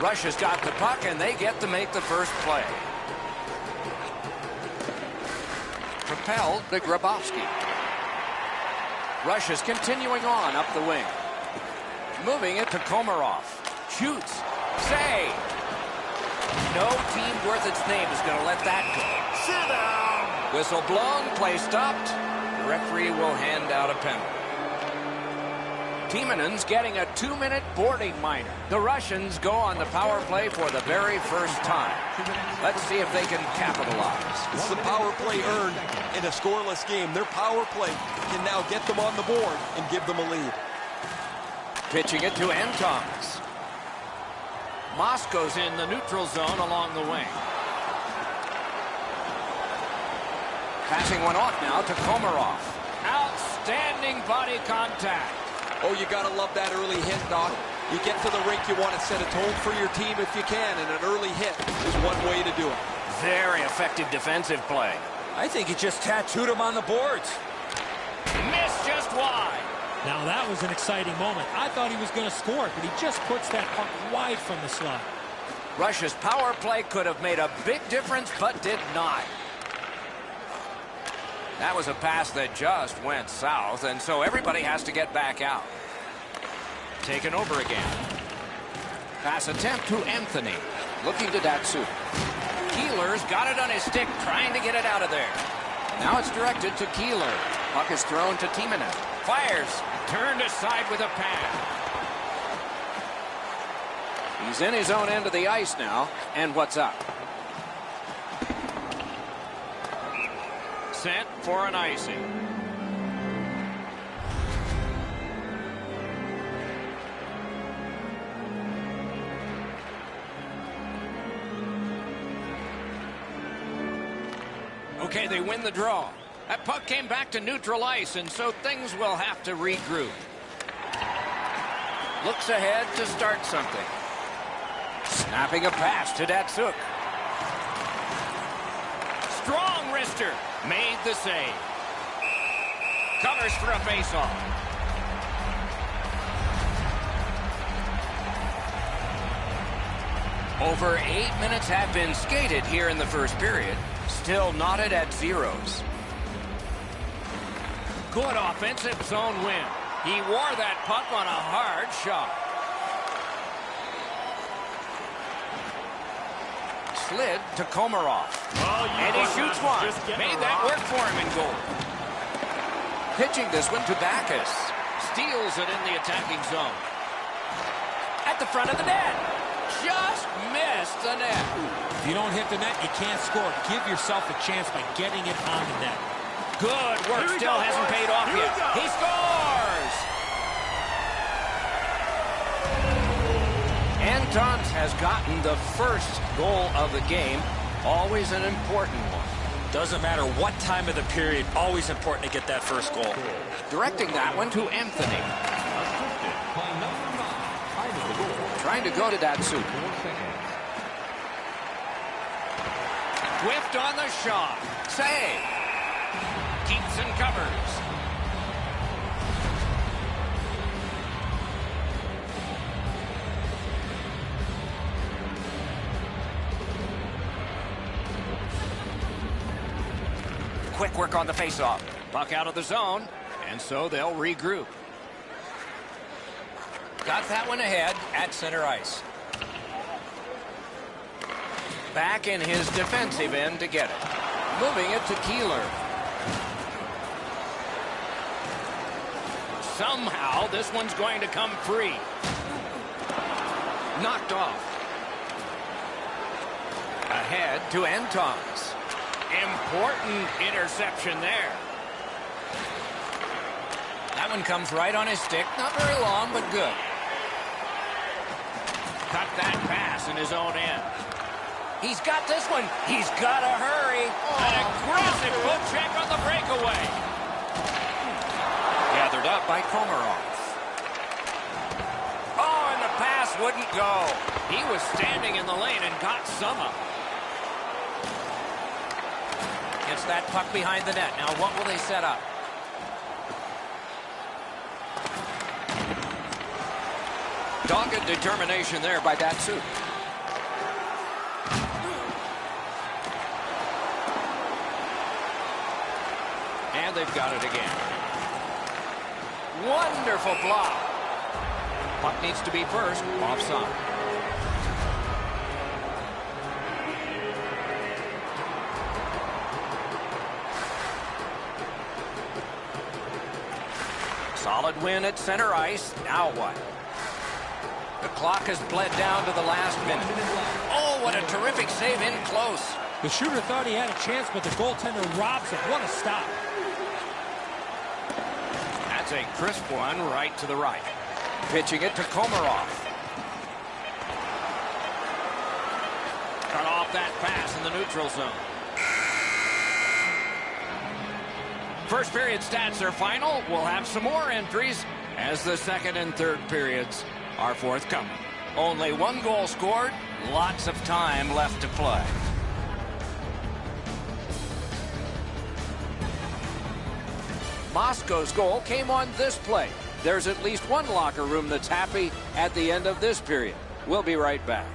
Russia's got the puck, and they get to make the first play. Propelled to Grabowski. Russia's continuing on up the wing. Moving it to Komarov. Shoots. Save. No team worth its name is going to let that go. Sit down. Whistle blown, play stopped. The referee will hand out a penalty. Timonin's getting a 2-minute boarding minor. The Russians go on the power play for the very first time. Let's see if they can capitalize. This is a power play earned in a scoreless game. Their power play can now get them on the board and give them a lead. Pitching it to Antons. Moscow's in the neutral zone along the wing. Passing one off now to Komarov. Outstanding body contact. Oh, you got to love that early hit, Doc. You get to the rink, you want to set a tone for your team if you can, and an early hit is one way to do it. Very effective defensive play. I think he just tattooed him on the boards. Missed just wide. Now that was an exciting moment. I thought he was going to score it, but he just puts that puck wide from the slot. Russia's power play could have made a big difference, but did not. That was a pass that just went south, and so everybody has to get back out. Taken over again. Pass attempt to Anthony. Looking to Datsuk. Keeler's got it on his stick, trying to get it out of there. Now it's directed to Keeler. Puck is thrown to Timonin. Fires. Turned aside with a pass. He's in his own end of the ice now. And what's up? Sent for an icing. Okay, they win the draw. That puck came back to neutral ice, and so things will have to regroup. Looks ahead to start something. Snapping a pass to Datsuk. Strong wrister. Made the save. Covers for a faceoff. Over 8 minutes have been skated here in the first period. Still knotted at zeros. Good offensive zone win. He wore that puck on a hard shot. Slid to Komarov. And he shoots one. Made that work for him in goal. Pitching this one to Backus. Steals it in the attacking zone. At the front of the net. Just missed the net. If you don't hit the net, you can't score. Give yourself a chance by getting it on the net. Good work. Still hasn't paid off yet. He scores! Antons has gotten the first goal of the game. Always an important one. Doesn't matter what time of the period, always important to get that first goal. Directing that one to Anthony. Trying to go to Datsuk. Whiffed on the shot. Save. Keeps and covers. Quick work on the faceoff. Puck out of the zone, and so they'll regroup. Got that one ahead at center ice. Back in his defensive end to get it. Moving it to Keeler. Somehow this one's going to come free. Knocked off. Ahead to Antons. Important interception there. That one comes right on his stick. Not very long, but good. Cut that pass in his own end. He's got this one. He's got to hurry. An aggressive foot check on the breakaway. Gathered up by Komarov. Oh, and the pass wouldn't go. He was standing in the lane and got some up. Gets that puck behind the net. Now, what will they set up? Dogged determination there by Datsuk. they've got it again. Wonderful block. Puck needs to be first. Offside. Solid win at center ice. Now what? The clock has bled down to the last minute. Oh, what a terrific save in close. The shooter thought he had a chance, but the goaltender robs it. What a stop. That's a crisp one right to the right. Pitching it to Komarov. Cut off that pass in the neutral zone. First period stats are final. We'll have some more entries as the second and third periods are forthcoming. Only one goal scored, lots of time left to play. Moscow's goal came on this play. There's at least one locker room that's happy at the end of this period. We'll be right back.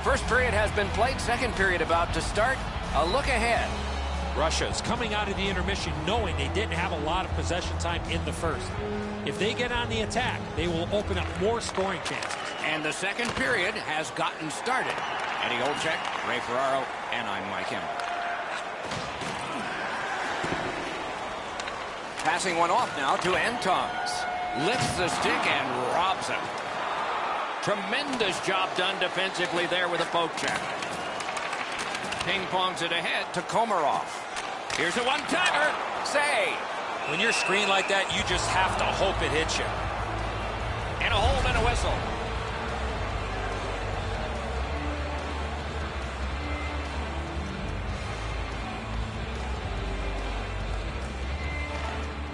First period has been played. Second period about to start. A look ahead. Russia's coming out of the intermission knowing they didn't have a lot of possession time in the first. If they get on the attack, they will open up more scoring chances. And the second period has gotten started. Eddie Olczyk, Ray Ferraro, and I'm Mike Emmer. Passing one off now to Antons. Lifts the stick and robs him. Tremendous job done defensively there with a poke check. Ping-pongs it ahead to Komarov. Here's a one-timer. Save. When you're screened like that, you just have to hope it hits you. And a hold and a whistle.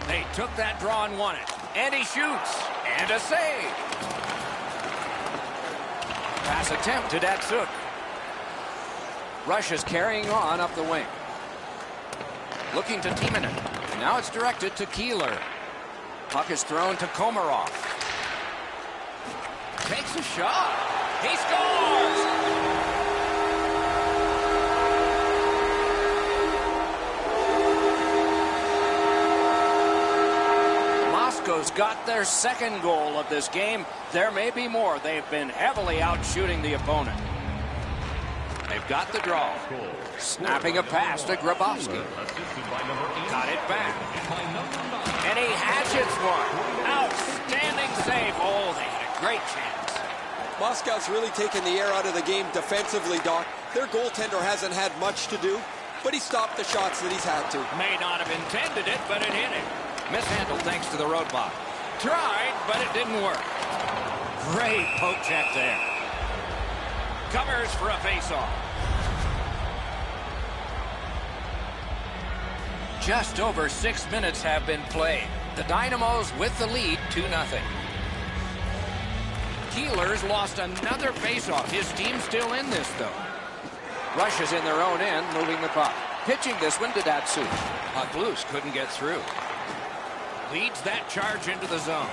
They took that draw and won it. And he shoots. And a save. Pass attempt to Datsuk. Russia's carrying on up the wing. Looking to Timonen. Now it's directed to Keeler. Puck is thrown to Komarov. Takes a shot. He scores! Moscow's got their second goal of this game. There may be more. They've been heavily out shooting the opponent. They've got the draw. Snapping a pass to Grabowski. Got it back. And he hatchets one. Outstanding save. Oh, they had a great chance. Moscow's really taken the air out of the game defensively, Doc. Their goaltender hasn't had much to do, but he stopped the shots that he's had to. May not have intended it, but it hit him. Mishandled thanks to the roadblock. Tried, but it didn't work. Great poke check there. Covers for a faceoff. Just over 6 minutes have been played. The Dynamos with the lead, 2-0. Keeler's lost another faceoff. His team's still in this, though. Russia's in their own end, moving the puck. Pitching this one to Datsuk. Puck loose, couldn't get through. Leads that charge into the zone.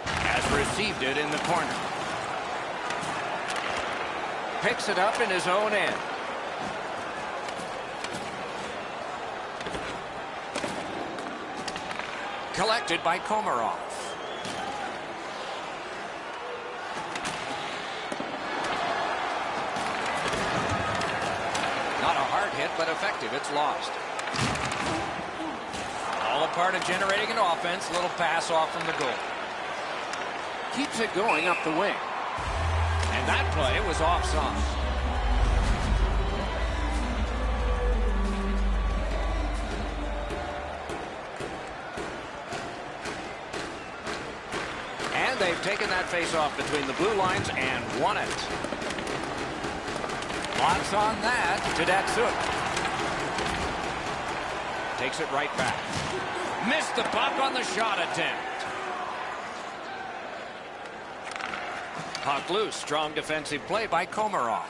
Has received it in the corner. Picks it up in his own end. Collected by Komarov. Not a hard hit, but effective. It's lost. All a part of generating an offense. Little pass off from the goal. Keeps it going up the wing. And that play was offside. And they've taken that face-off between the blue lines and won it. Lots on that to Datsuk. Takes it right back. Missed the puck on the shot attempt. Puck loose. Strong defensive play by Komarov.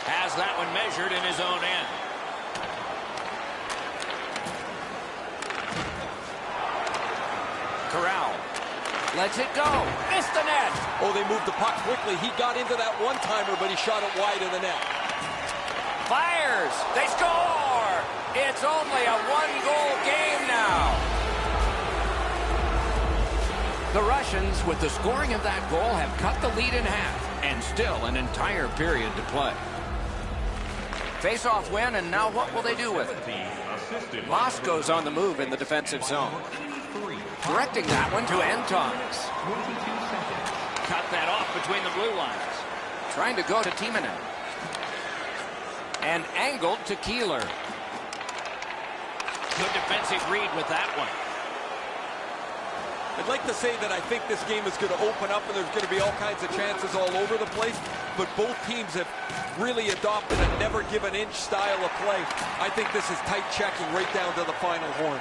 Has that one measured in his own end. Corral lets it go. Missed the net. Oh, they moved the puck quickly. He got into that one-timer, but he shot it wide of the net. Fires. They score. It's only a one-goal game now. The Russians, with the scoring of that goal, have cut the lead in half, and still an entire period to play. Face-off win, and now what will they do with it? Moscow's on the move in the defensive zone. Directing that one to Antons. Cut that off between the blue lines. Trying to go to Timonen. And angled to Keeler. Good defensive read with that one. I'd like to say that I think this game is going to open up and there's going to be all kinds of chances all over the place, but both teams have really adopted a never give an inch style of play. I think this is tight checking right down to the final horn.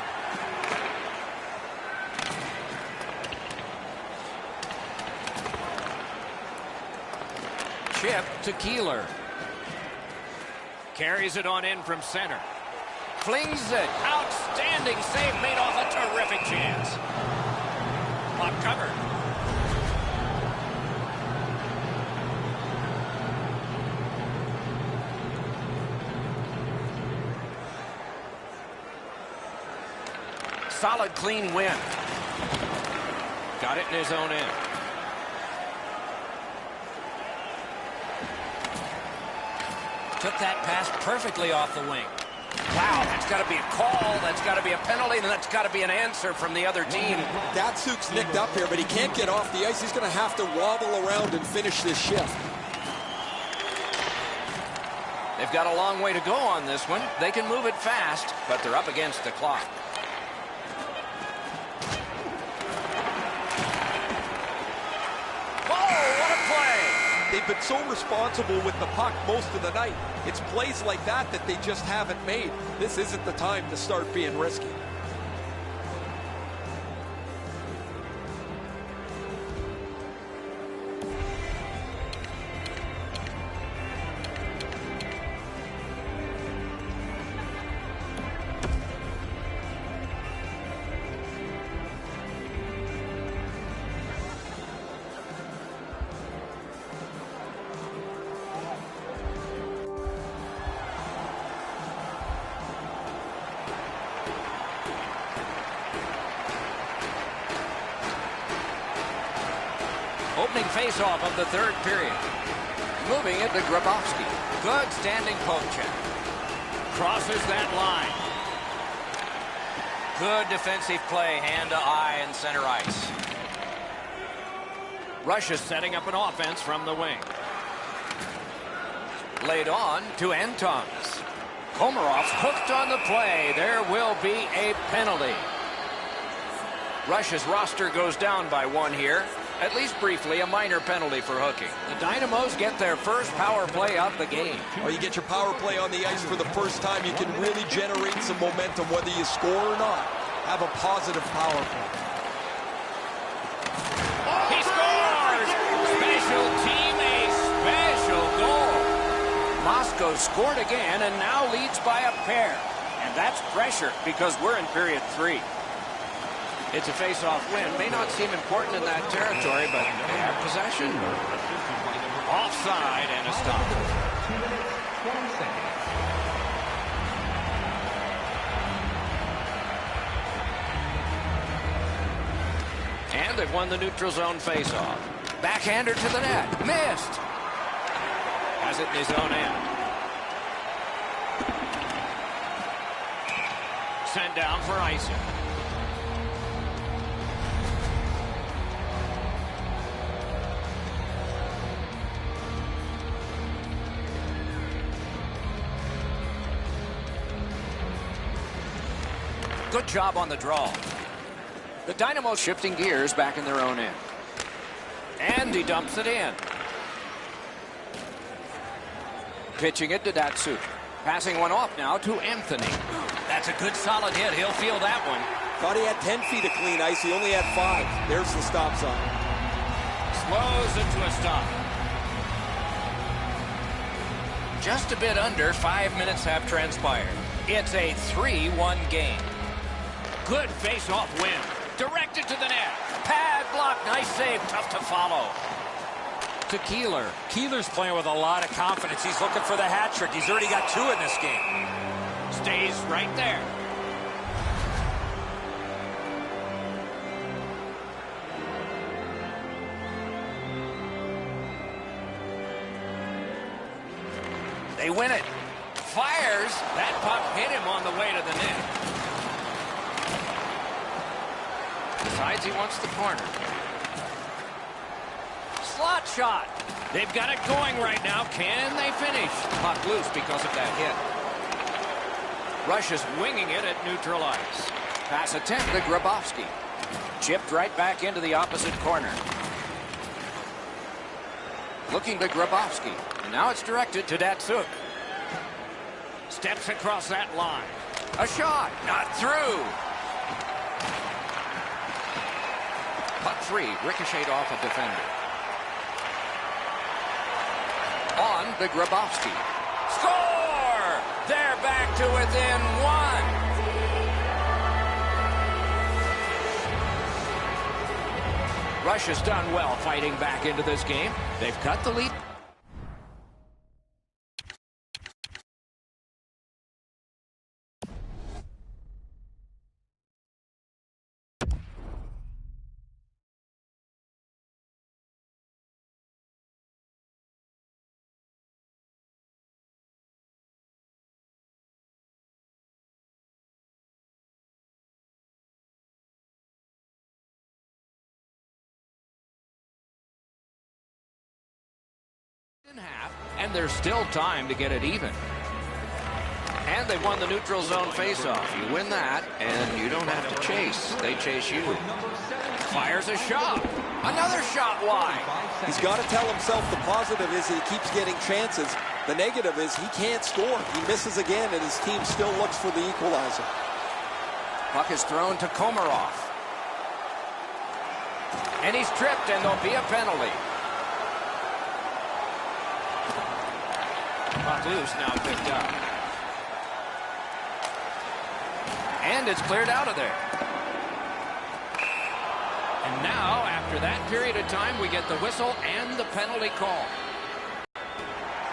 Chip to Keeler. Carries it on in from center. Flings it. Outstanding save made off a terrific chance. Puck covered. Solid, clean win. Got it in his own end. Took that pass perfectly off the wing. Wow, that's got to be a call, that's got to be a penalty, and that's got to be an answer from the other team. Datsuk's nicked up here, but he can't get off the ice. He's going to have to wobble around and finish this shift. They've got a long way to go on this one. They can move it fast, but they're up against the clock. They've been so responsible with the puck most of the night. It's plays like that that they just haven't made. This isn't the time to start being risky. Opening face-off of the third period. Moving it to Grabowski. Good standing poke check. Crosses that line. Good defensive play, hand to eye and center ice. Russia's setting up an offense from the wing. Laid on to Antons. Komarov's hooked on the play. There will be a penalty. Russia's roster goes down by one here. At least briefly, a minor penalty for hooking. The Dynamos get their first power play of the game. Well, you get your power play on the ice for the first time. You can really generate some momentum, whether you score or not. Have a positive power play. He scores! Special team, a special goal. Moscow scored again and now leads by a pair. And that's pressure because we're in period 3. It's a face-off win. May not seem important in that territory, but they have possession. Offside and a stop. 2 minutes, 20 seconds. And they've won the neutral zone face-off. Backhander to the net. Missed. Has it in his own end. Sent down for icing. Good job on the draw. The Dynamo shifting gears back in their own end. And he dumps it in. Pitching it to Datsuk. Passing one off now to Anthony. That's a good solid hit. He'll feel that one. Thought he had 10 feet of clean ice. He only had 5. There's the stop sign. Slows it to a stop. Just a bit under 5 minutes have transpired. It's a 3-1 game. Good face-off win. Directed to the net. Pad block. Nice save. Tough to follow. To Keeler. Keeler's playing with a lot of confidence. He's looking for the hat trick. He's already got 2 in this game. Stays right there. They win it. Fires. That puck hit him on the way to the net. Decides he wants the corner. Slot shot. They've got it going right now. Can they finish? Puck loose because of that hit. Rush is winging it at neutral ice. Pass attempt to Grabowski. Chipped right back into the opposite corner. Looking to Grabowski. And now it's directed to Datsuk. Steps across that line. A shot. Not through. Puck free. Ricocheted off a defender. On to Grabowski. Score! They're back to within 1. Rush has done well fighting back into this game. They've cut the lead. Half, and there's still time to get it even. And they won the neutral zone faceoff. You win that, and you don't have to chase. They chase you. Fires a shot. Another shot wide. He's got to tell himself the positive is he keeps getting chances. The negative is he can't score. He misses again, and his team still looks for the equalizer. Puck is thrown to Komarov. And he's tripped, and there'll be a penalty. Puck loose, now picked up. And it's cleared out of there. And now, after that period of time, we get the whistle and the penalty call.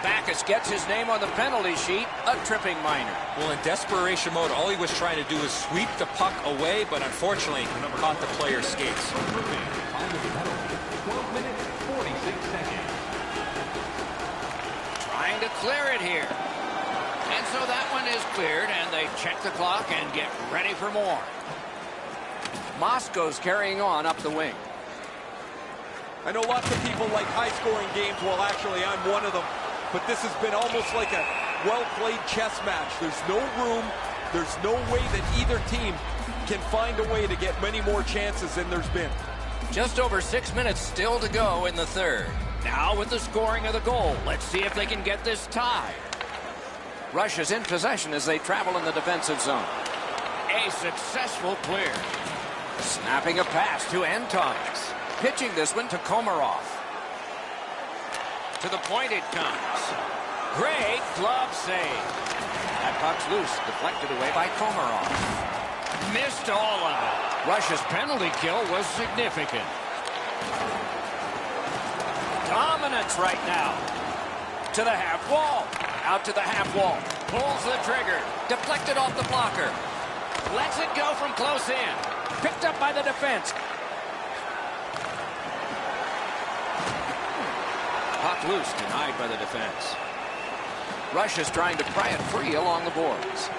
Backus gets his name on the penalty sheet, a tripping minor. Well, in desperation mode, all he was trying to do was sweep the puck away, but unfortunately caught the player's skates. 12 minutes, 46 seconds. Trying to clear it here. And so that one is cleared, and they check the clock and get ready for more. Moscow's carrying on up the wing. I know lots of people like high-scoring games. Well, actually, I'm one of them. But this has been almost like a well-played chess match. There's no room. There's no way that either team can find a way to get many more chances than there's been. Just over 6 minutes still to go in the third. Now with the scoring of the goal, let's see if they can get this tie. Rush is in possession as they travel in the defensive zone. A successful clear. Snapping a pass to Antons. Pitching this one to Komarov. To the point it comes. Great glove save. That puck's loose, deflected away by Komarov. Missed all of it. Rush's penalty kill was significant. Dominance right now. To the half wall. Out to the half wall. Pulls the trigger. Deflected off the blocker. Lets it go from close in. Picked up by the defense. Puck loose, denied by the defense. Rush is trying to pry it free along the boards.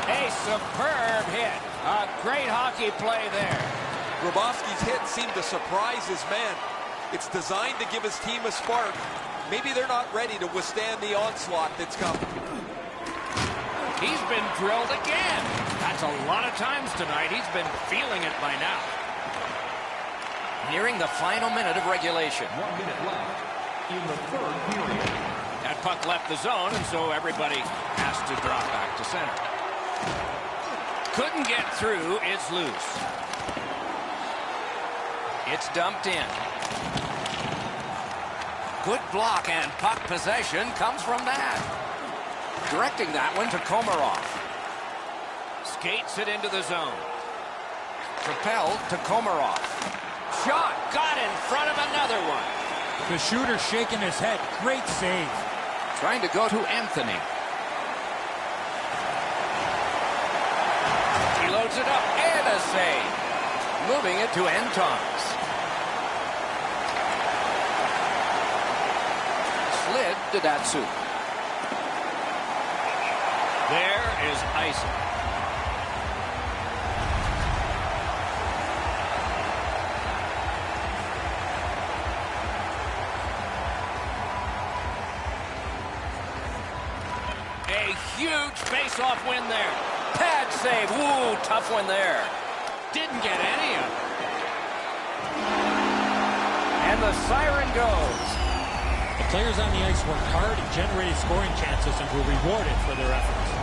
A superb hit. A great hockey play there. Grabowski's hit seemed to surprise his man. It's designed to give his team a spark. Maybe they're not ready to withstand the onslaught that's coming. He's been drilled again. That's a lot of times tonight. He's been feeling it by now. Nearing the final minute of regulation. 1 minute left in the third period. That puck left the zone, and so everybody has to drop back to center. Couldn't get through. It's loose. It's dumped in. Good block, and puck possession comes from that. Directing that one to Komarov. Skates it into the zone. Propelled to Komarov. Shot got in front of another one. The shooter shaking his head. Great save. Trying to go to Anthony. He loads it up and a save. Moving it to Antons. Slid to Datsyuk. There is icing. A huge face-off win there. Pad save. Woo, tough one there. Didn't get any of it. And the siren goes. The players on the ice worked hard and generated scoring chances and were rewarded for their efforts.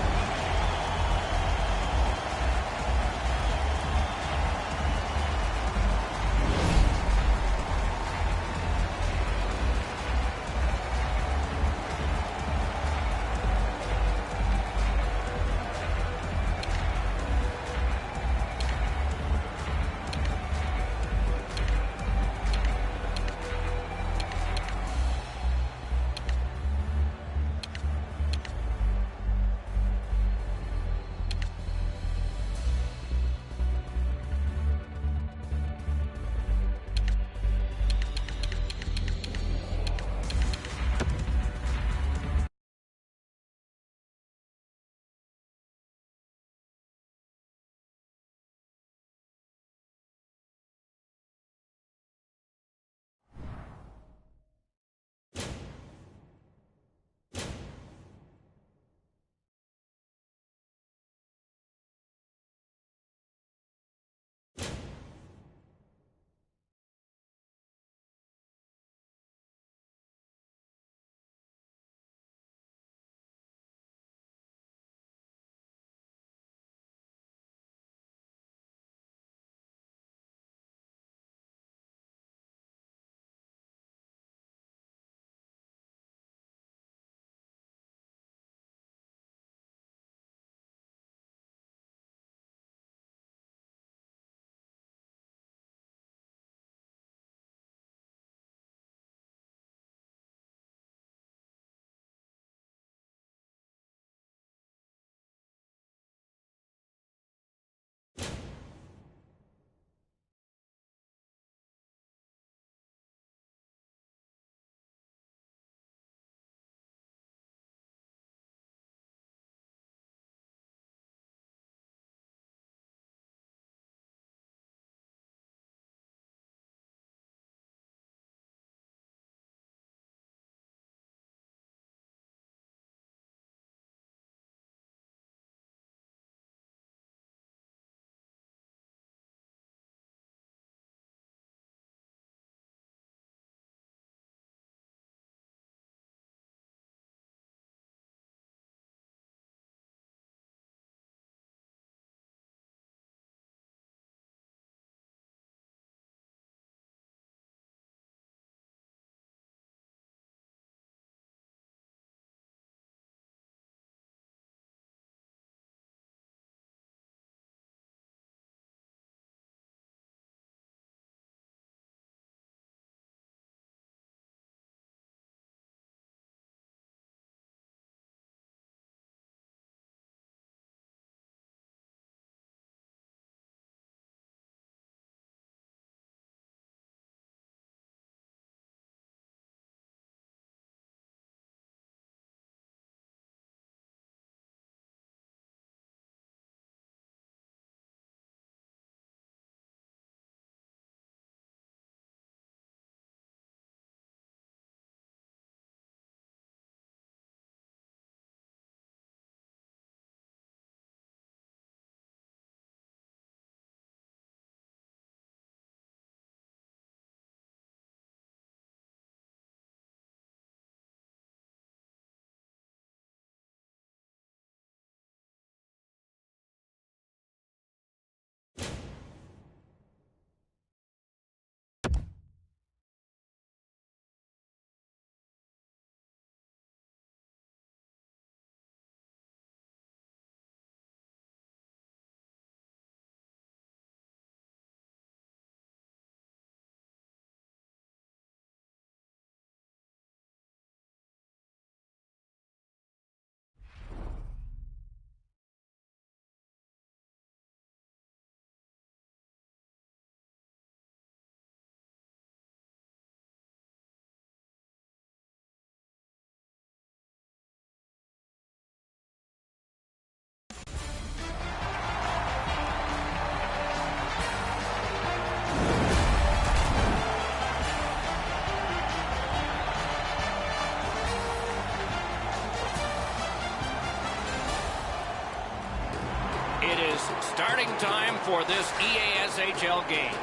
is starting time for this EASHL game.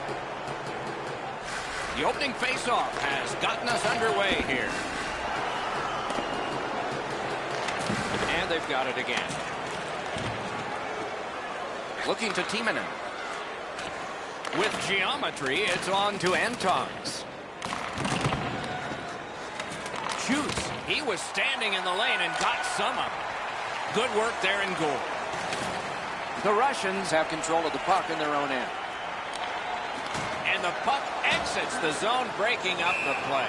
The opening faceoff has gotten us underway here. And they've got it again. Looking to Timonen. With geometry, it's on to Antongs. Shoots. He was standing in the lane and got some of it. Good work there in goal. The Russians have control of the puck in their own end. And the puck exits the zone, breaking up the play.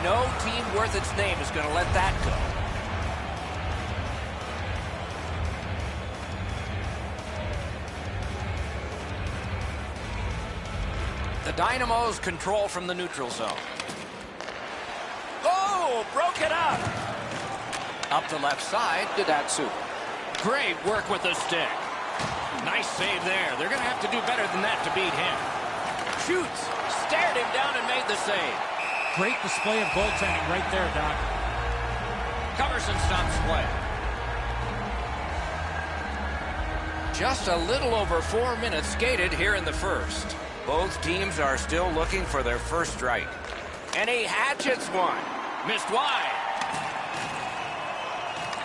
No team worth its name is going to let that go. The Dynamos control from the neutral zone. Oh, broke it up. Up the left side to Datsyuk. Great work with the stick. Nice save there. They're going to have to do better than that to beat him. Shoots. Stared him down and made the save. Great display of goaltending right there, Doc. Covers and stops play. Just a little over 4 minutes skated here in the first. Both teams are still looking for their first strike. And he hatchets one. Missed wide.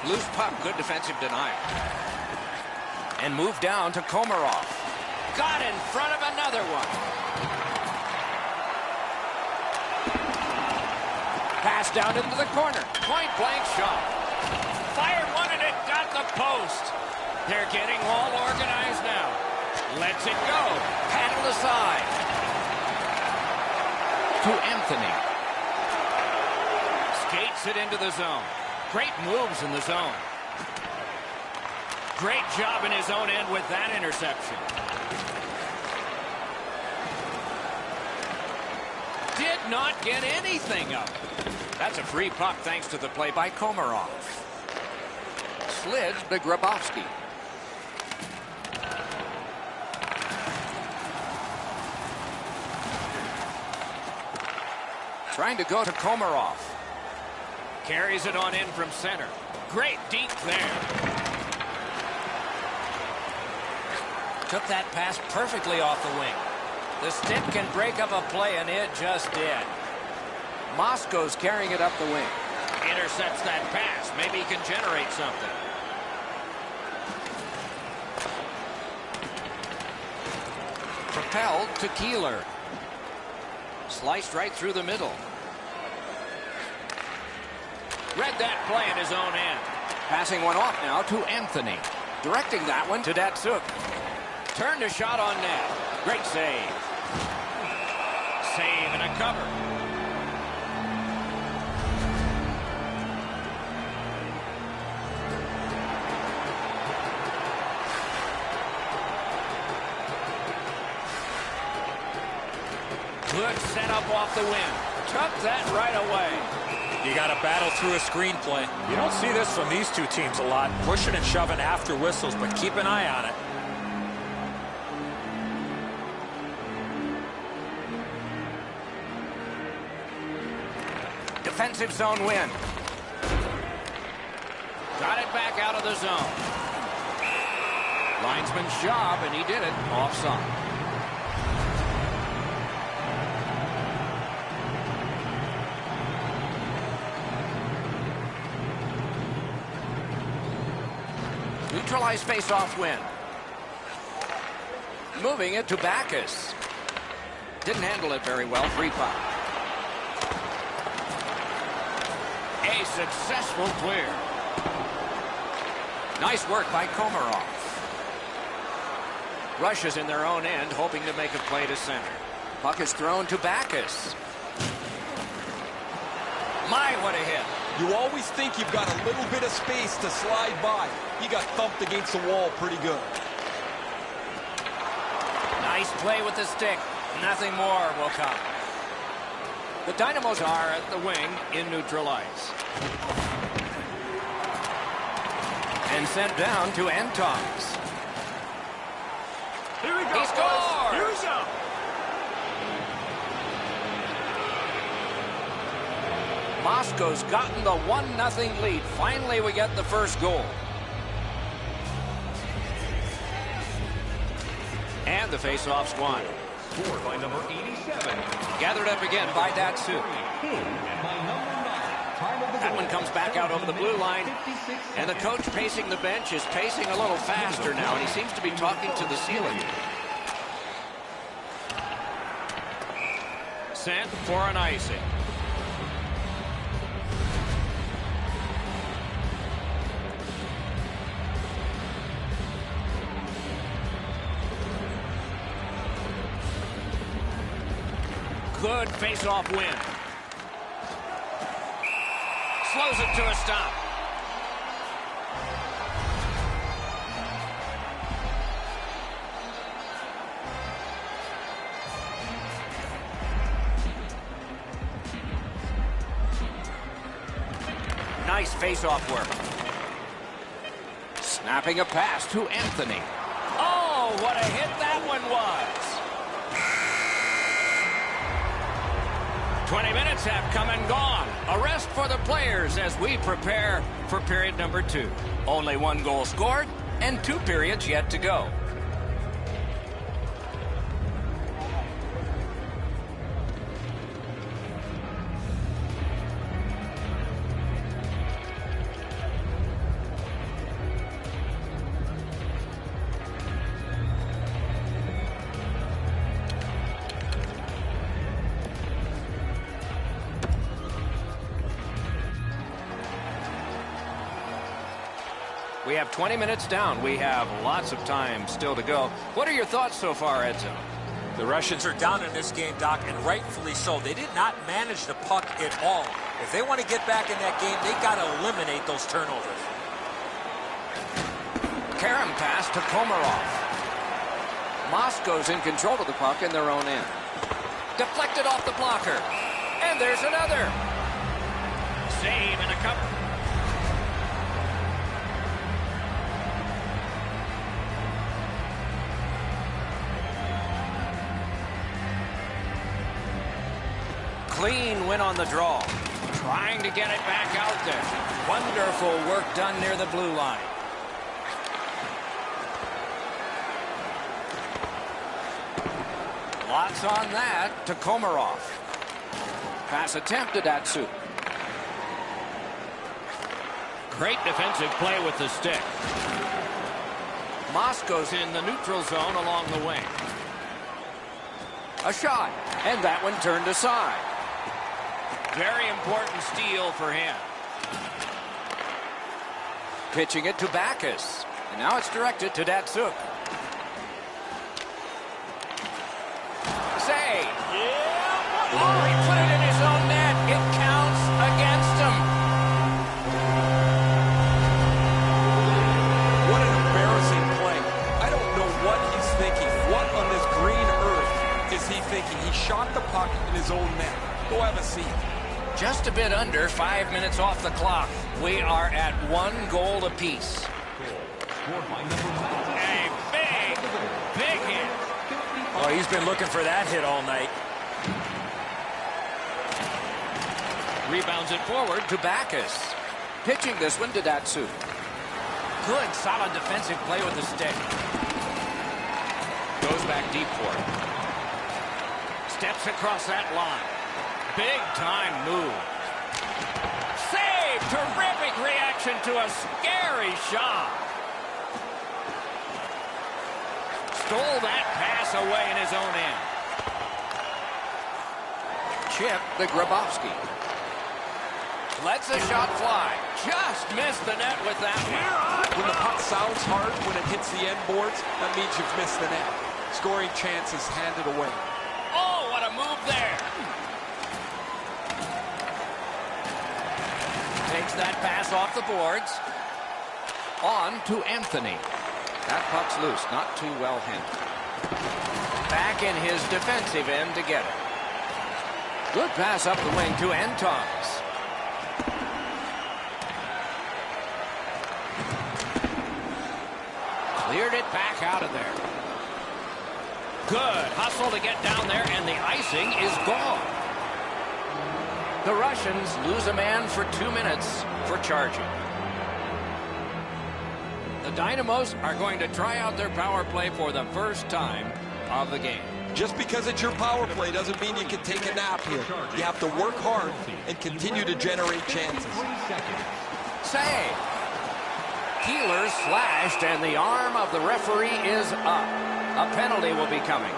Loose puck, good defensive denial. And moved down to Komarov. Got in front of another one. Pass down into the corner. Point blank shot. Fired one and it got the post. They're getting all organized now. Lets it go. Paddle aside. To Anthony. Skates it into the zone. Great moves in the zone. Great job in his own end with that interception. Did not get anything up. That's a free puck thanks to the play by Komarov. Slid to Grabowski. Trying to go to Komarov. Carries it on in from center. Great deep there. Took that pass perfectly off the wing. The stick can break up a play, and it just did. Moscow's carrying it up the wing. Intercepts that pass. Maybe he can generate something. Propelled to Keeler. Sliced right through the middle. Read that play in his own end. Passing one off now to Anthony. Directing that one to Datsyuk. Turned a shot on net. Great save. Save and a cover. Good setup off the wing. Took that right away. You got to battle through a screenplay. You don't see this from these two teams a lot. Pushing and shoving after whistles, but keep an eye on it. Defensive zone win. Got it back out of the zone. Linesman's job, and he did it. Offside. Neutralized face-off win. Moving it to Backus. Didn't handle it very well. Free puck. A successful clear. Nice work by Komarov. Rushes in their own end, hoping to make a play to center. Puck is thrown to Backus. My, what a hit. You always think you've got a little bit of space to slide by. He got thumped against the wall pretty good. Nice play with the stick. Nothing more will come. The Dynamos are at the wing in neutral ice. And sent down to Antongs. Here we go. He scores! Here we go. Moscow's gotten the 1-0 lead. Finally, we get the first goal. And the face-off's won. Scored by number 87. Gathered up again by Datsu. And by number 9. Time of the That one goal. comes back out over the blue line. And the coach pacing the bench is pacing a little faster now, and he seems to be talking to the ceiling. Sent for an icing. Good face-off win. Slows it to a stop. Nice face-off work. Snapping a pass to Anthony. Oh, what a hit that one was. 20 minutes have come and gone. A rest for the players as we prepare for period number 2. Only 1 goal scored and 2 periods yet to go. We have 20 minutes down. We have lots of time still to go. What are your thoughts so far, Edzo? The Russians are down in this game, Doc, and rightfully so. They did not manage the puck at all. If they want to get back in that game, they got to eliminate those turnovers. Karam pass to Komarov. Moscow's in control of the puck in their own end. Deflected off the blocker. And there's another. Save and a cover. Clean win on the draw. Trying to get it back out there. Wonderful work done near the blue line. Lots on that to Komarov. Pass attempt to Datsu. Great defensive play with the stick. Moscow's in the neutral zone along the wing. A shot, and that one turned aside. Very important steal for him. Pitching it to Backus. And now it's directed to Datsuk. Save. Yeah. Oh, he put it in his own net. It counts against him. What an embarrassing play. I don't know what he's thinking. What on this green earth is he thinking? He shot the puck in his own net. Go have a seat. Just a bit under 5 minutes off the clock. We are at 1 goal apiece. Scored by number 9. A big hit. Oh, he's been looking for that hit all night. Rebounds it forward to Backus. Pitching this one to Datsu. Good, solid defensive play with the stick. Goes back deep for it. Steps across that line. Big time move. Save! Terrific reaction to a scary shot. Stole that pass away in his own end. Chip the Grabowski. Lets the shot fly. Just missed the net with that one. When the puck sounds hard, when it hits the end boards, that means you've missed the net. Scoring chances handed away. Oh, what a move there. Takes that pass off the boards. On to Anthony. That puck's loose, not too well handled. Back in his defensive end to get it. Good pass up the wing to Antons. Cleared it back out of there. Good hustle to get down there, and the icing is gone. The Russians lose a man for 2 minutes for charging. The the Dynamos are going to try out their power play for the first time of the game. Just because it's your power play doesn't mean you can take a nap here. You have to work hard and continue to generate chances. Save. Keeler slashed, and the arm of the referee is up. A penalty will be coming.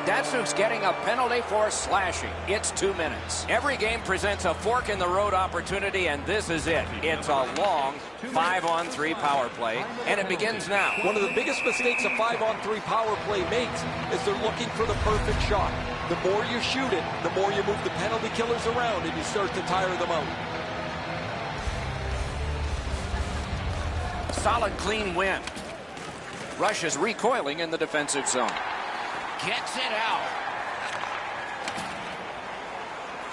Datsuk's getting a penalty for slashing. It's 2 minutes. Every game presents a fork-in-the-road opportunity, and this is it. It's a long 5-on-3 power play, and it begins now. One of the biggest mistakes a 5-on-3 power play makes is they're looking for the perfect shot. The more you shoot it, the more you move the penalty killers around, and you start to tire them out. Solid, clean win. Rush is recoiling in the defensive zone. Gets it out.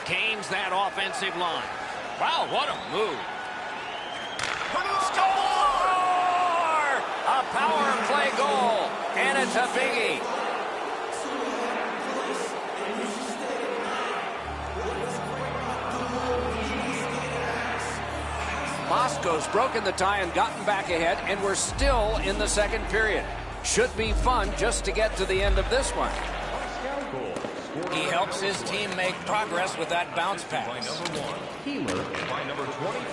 Gains that offensive line. Wow, what a move. Score! A power play goal, and it's a biggie. Moscow's broken the tie and gotten back ahead, and we're still in the second period. Should be fun just to get to the end of this one. He helps his team make progress with that bounce pass.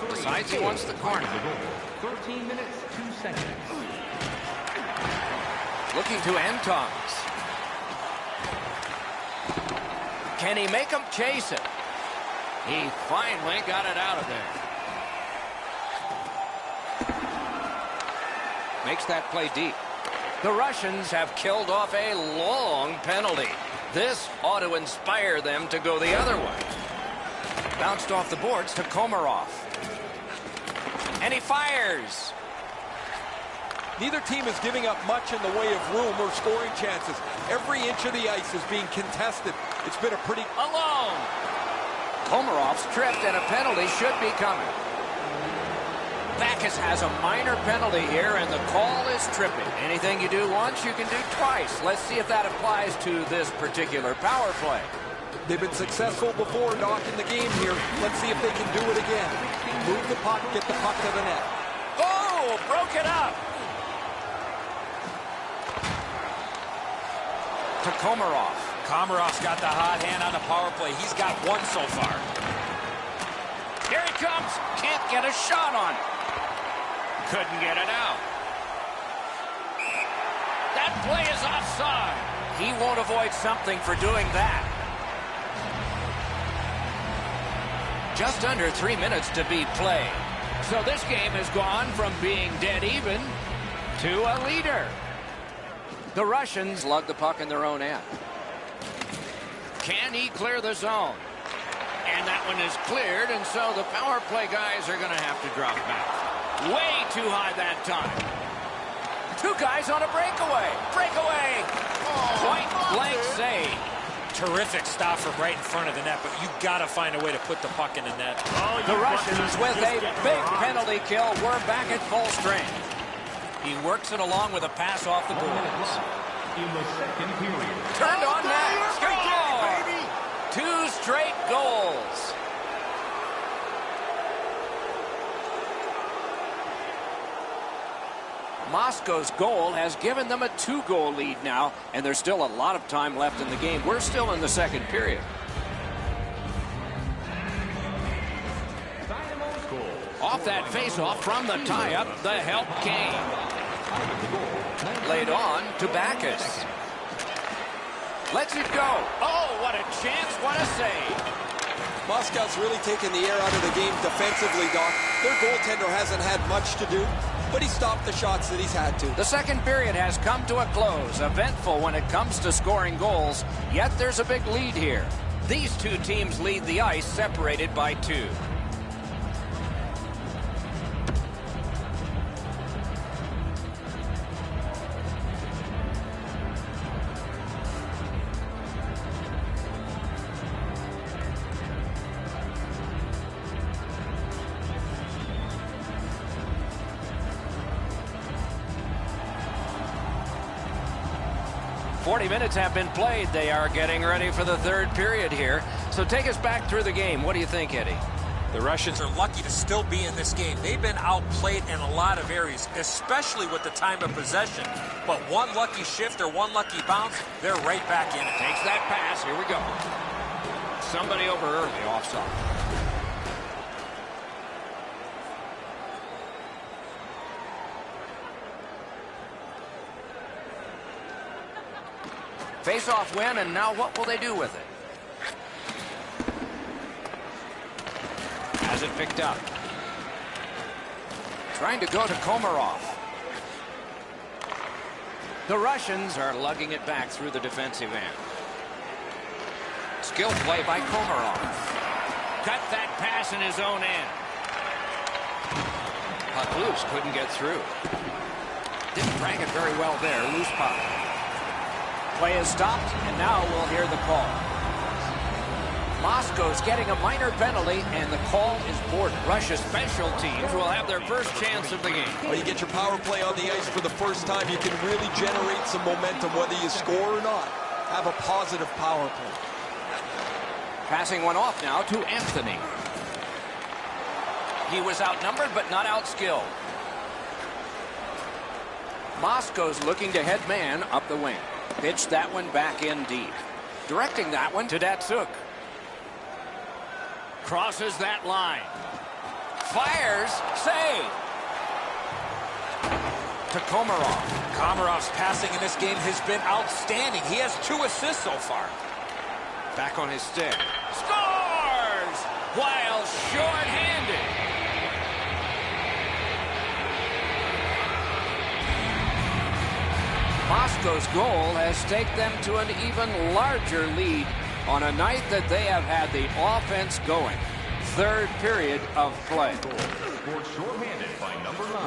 Decides he wants the corner. 13 minutes, 2 seconds. Looking to Anton's. Can he make him chase it? He finally got it out of there. Makes that play deep. The Russians have killed off a long penalty. This ought to inspire them to go the other way. Bounced off the boards to Komarov. And he fires. Neither team is giving up much in the way of room or scoring chances. Every inch of the ice is being contested. It's been a pretty... Alone. Komarov's tripped, and a penalty should be coming. Backus has a minor penalty here, and the call is tripping. Anything you do once, you can do twice. Let's see if that applies to this particular power play. They've been successful before, Doc, in the game here. Let's see if they can do it again. Move the puck, get the puck to the net. Oh, broke it up. To Komarov. Komarov's got the hot hand on the power play. He's got one so far. Here he comes. Can't get a shot on. Couldn't get it out. That play is offside. He won't avoid something for doing that. Just under 3 minutes to be played. So this game has gone from being dead even to a leader. The Russians lug the puck in their own end. Can he clear the zone? And that one is cleared, and so the power play guys are going to have to drop back. Way too high that time. Two guys on a breakaway. Breakaway. Point blank save. Terrific stop from right in front of the net, but you got to find a way to put the puck in the net. The Russians with a big penalty kill. We're back at full strength. He works it along with a pass off the boards. In the second period. Turned on net. Score! 2 straight goals. Moscow's goal has given them a 2-goal lead now, and there's still a lot of time left in the game. We're still in the second period. Off that face-off from the tie-up, the help came. Laid on to Backus. Lets it go. Oh, what a chance, what a save. Moscow's really taken the air out of the game defensively, Doc. Their goaltender hasn't had much to do, but he stopped the shots that he's had to. The second period has come to a close. Eventful when it comes to scoring goals, yet there's a big lead here. These two teams lead the ice, separated by 2. 40 minutes have been played. They are getting ready for the third period here. So take us back through the game. What do you think, Eddie? The Russians are lucky to still be in this game. They've been outplayed in a lot of areas, especially with the time of possession. But one lucky shift or one lucky bounce, they're right back in it. Takes that pass. Here we go. Somebody over early, offside. Face-off win, and now what will they do with it? Has it picked up. Trying to go to Komarov. The Russians are lugging it back through the defensive end. Skill play by Komarov. Cut that pass in his own end. Puck loose, couldn't get through. Didn't drag it very well there, loose puck. Play is stopped, and now we'll hear the call. Moscow's getting a minor penalty, and the call is boarded. Russia's special teams will have their first chance of the game. Well, you get your power play on the ice for the first time. You can really generate some momentum, whether you score or not. Have a positive power play. Passing one off now to Anthony. He was outnumbered, but not outskilled. Moscow's looking to head man up the wing. Pitched that one back in deep. Directing that one to Datsuk. Crosses that line. Fires. Save. To Komarov. Komarov's passing in this game has been outstanding. He has 2 assists so far. Back on his stick. Scores! While short-handed. Moscow's goal has taken them to an even larger lead on a night that they have had the offense going. Third period of play.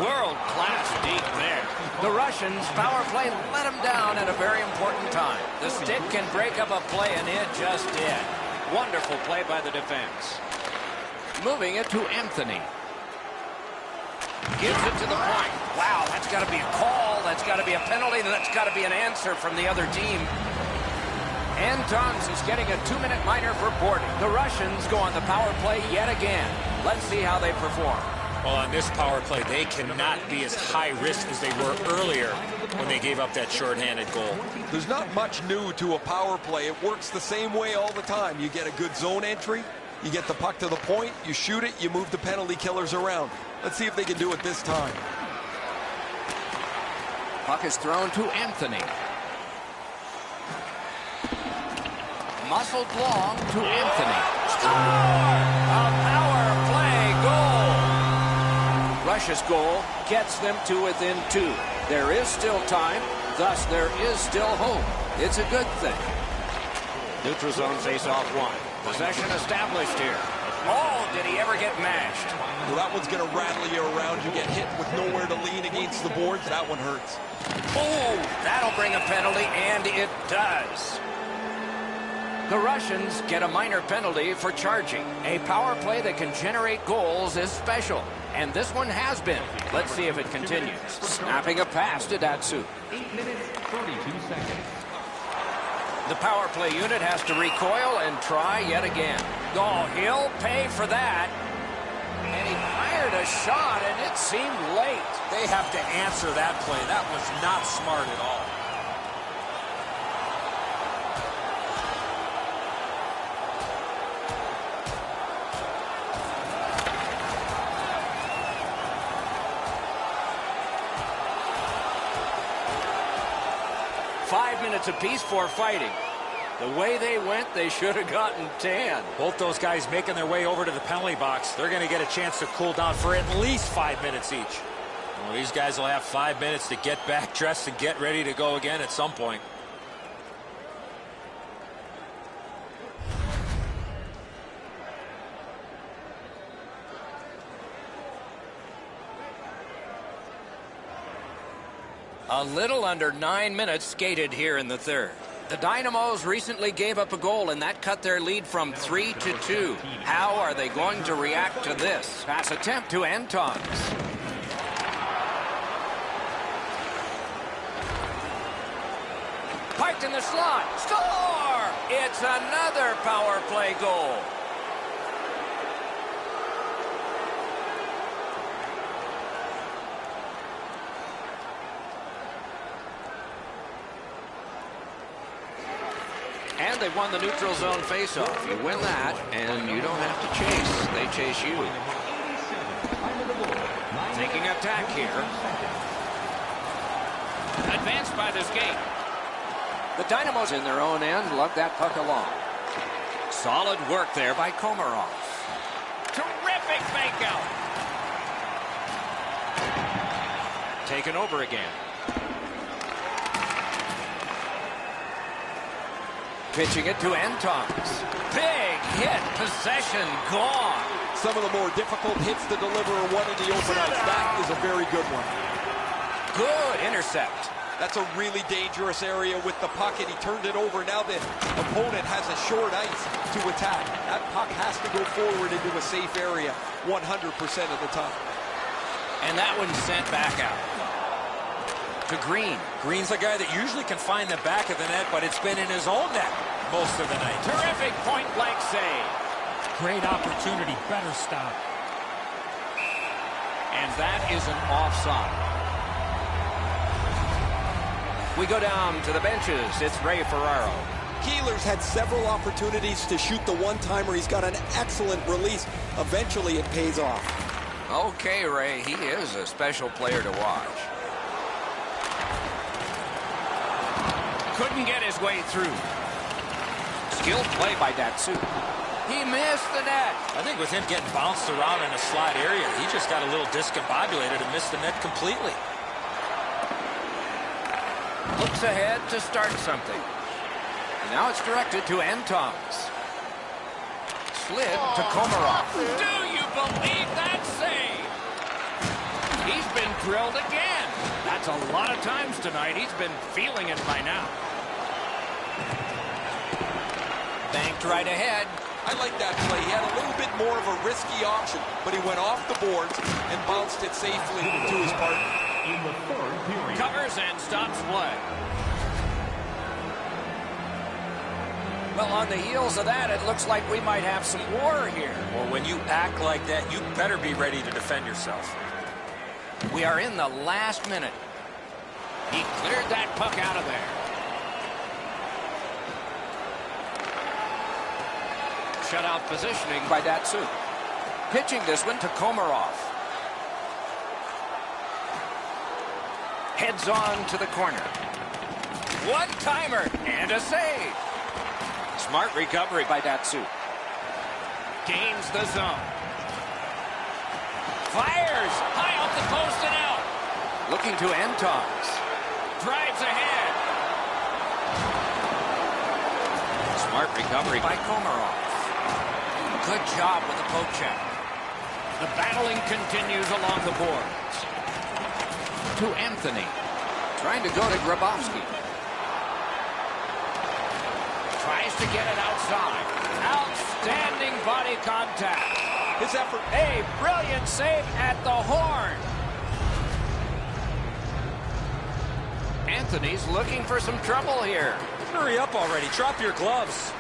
World-class deep there. The Russians' power play let them down at a very important time. The stick can break up a play, and it just did. Wonderful play by the defense. Moving it to Anthony. Gives it to the point. Wow, that's got to be a call. That's got to be a penalty. That's got to be an answer from the other team. Antons is getting a 2-minute minor for boarding. The Russians go on the power play yet again. Let's see how they perform. Well, on this power play, they cannot be as high risk as they were earlier when they gave up that shorthanded goal. There's not much new to a power play. It works the same way all the time. You get a good zone entry, you get the puck to the point, you shoot it, you move the penalty killers around. Let's see if they can do it this time. Puck is thrown to Anthony. Muscled long to Anthony. Score! A power play goal. Russia's goal gets them to within 2. There is still time, thus there is still hope. It's a good thing. Neutral zone face-off 1. Possession established here. Oh, did he ever get mashed? Well, that one's going to rattle you around. You get hit with nowhere to lean against the boards. That one hurts. Oh, that'll bring a penalty, and it does. The Russians get a minor penalty for charging. A power play that can generate goals is special, and this one has been. Let's see if it continues. Snapping a pass to Datsuk. 8 minutes, 32 seconds. The power play unit has to recoil and try yet again. Oh, he'll pay for that. And he fired a shot, and it seemed late. They have to answer that play. That was not smart at all. Five minutes apiece for fighting. The way they went, they should have gotten 10. Both those guys making their way over to the penalty box. They're going to get a chance to cool down for at least 5 minutes each. Well, these guys will have 5 minutes to get back dressed and get ready to go again at some point. A little under 9 minutes skated here in the third. The Dynamos recently gave up a goal, and that cut their lead from 3 to 2. How are they going to react to this? Pass attempt to Antons. Piked in the slot. Score! It's another power play goal. And they won the neutral zone faceoff. You win that, and you don't have to chase. They chase you. Taking attack here. Advanced by this game. The Dynamos in their own end lug that puck along. Solid work there by Komarov. Terrific makeout. Taken over again. Pitching it to Antons. Big hit. Possession gone. Some of the more difficult hits to deliver are one in the open ice. That is a very good one. Good intercept. That's a really dangerous area with the puck, and he turned it over. Now the opponent has a short ice to attack. That puck has to go forward into a safe area 100% of the time. And that one's sent back out. To Green. Green's a guy that usually can find the back of the net, but it's been in his own net most of the night. Terrific point-blank save. Great opportunity. Better stop. And that is an offside. We go down to the benches. It's Ray Ferraro. Keeler's had several opportunities to shoot the one-timer. He's got an excellent release. Eventually it pays off. Okay, Ray, he is a special player to watch. Couldn't get his way through. Skilled play by Datsyuk. He missed the net. I think with him getting bounced around in a slot area, he just got a little discombobulated and missed the net completely. Looks ahead to start something. Now it's directed to Antons. Slid to Komarov. Do you believe that save? He's been drilled again. That's a lot of times tonight. He's been feeling it by now. Banked right ahead. I like that play. He had a little bit more of a risky option, but he went off the boards and bounced it safely to his partner. In the third period. Covers and stops play. Well, on the heels of that, it looks like we might have some war here. Well, when you act like that, you better be ready to defend yourself. We are in the last minute. He cleared that puck out of there. Shutout positioning by Datsyuk. Pitching this one to Komarov. Heads on to the corner. One-timer and a save. Smart recovery by Datsyuk. Gains the zone. Fires high off the post and out. Looking to Antons. Drives ahead. Smart recovery by Komarov. Good job with the poke check. The battling continues along the boards. To Anthony. Trying to go to Grabowski. Tries to get it outside. Outstanding body contact. His effort. A brilliant save at the horn. Anthony's looking for some trouble here. Hurry up already. Drop your gloves.